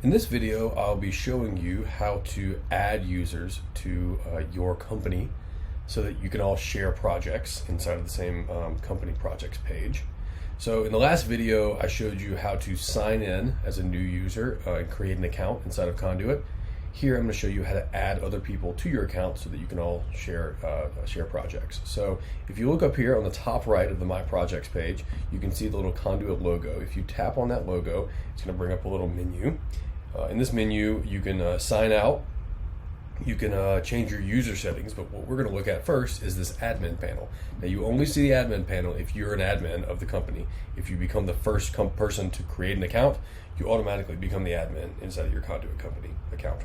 In this video, I'll be showing you how to add users to your company so that you can all share projects inside of the same company projects page. So in the last video, I showed you how to sign in as a new user and create an account inside of Condoit. Here I'm going to show you how to add other people to your account so that you can all share projects. So if you look up here on the top right of the My Projects page, you can see the little Condoit logo. If you tap on that logo, it's going to bring up a little menu. In this menu, you can sign out, you can change your user settings, but what we're going to look at first is this admin panel. Now you only see the admin panel if you're an admin of the company. If you become the first person to create an account, you automatically become the admin inside of your Condoit company account.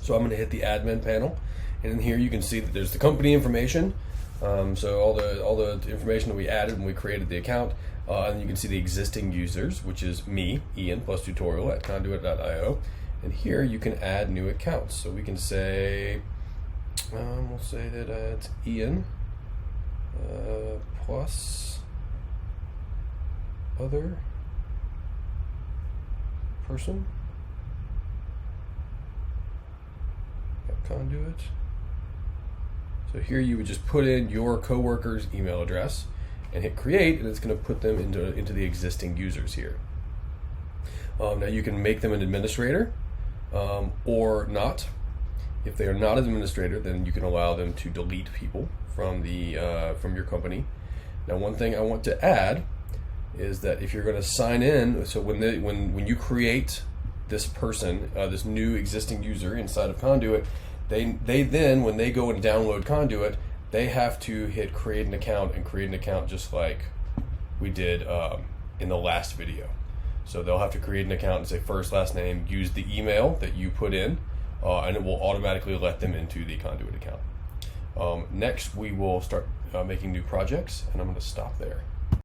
So I'm going to hit the admin panel, and in here you can see that there's the company information. So all the information that we added when we created the account, and you can see the existing users, which is me, Ian, plus tutorial at condoit.io. And here you can add new accounts. So we can say, we'll say that it's Ian plus other person at Condoit. So here you would just put in your coworker's email address and hit create, and it's going to put them into the existing users here. Now you can make them an administrator or not. If they are not an administrator, then you can allow them to delete people from your company. Now one thing I want to add is that if you're going to sign in, so when you create this person, this new existing user inside of Condoit, they then, when they go and download Condoit, they have to hit create an account and create an account just like we did in the last video. So they'll have to create an account and say first, last name, use the email that you put in, and it will automatically let them into the Condoit account. Next, we will start making new projects, and I'm going to stop there.